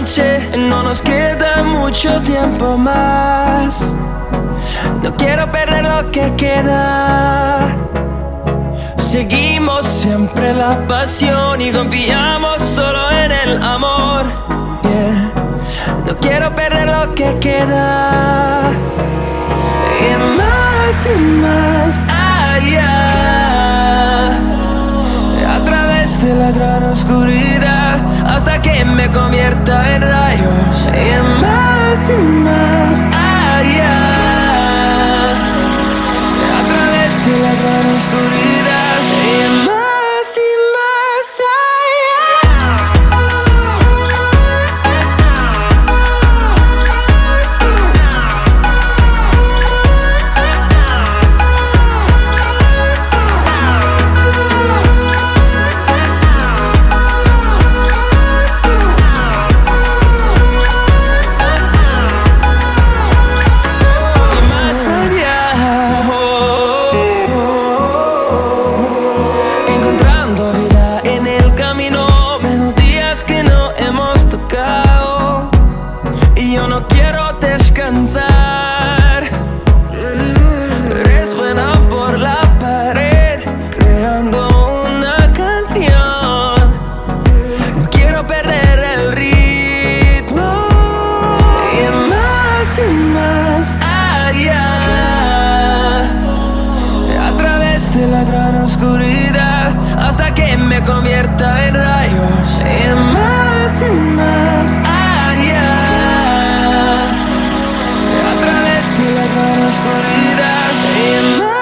noche, no nos queda mucho tiempo más. No quiero perder lo que queda. Seguimos siempre la pasión y confiamos solo en el amor. Yeah. No quiero perder lo que queda. Y más allá, a través de la gran oscuridad, hasta que me convierta en rayos. Y más allá, a través de la gran oscuridad. Y más yo no quiero descansar. Resuena por la pared, creando una canción. No quiero perder el ritmo. Y más allá, a través de la gran oscuridad, hasta que me convierta en rayos. Y más allá, a través de la gran oscuridad. Y más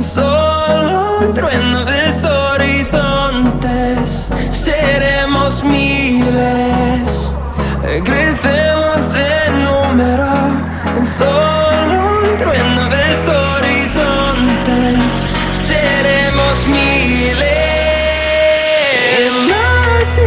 solo un trueno de horizontes, seremos miles, crecemos en número, solo un trueno de horizontes, seremos miles. Y más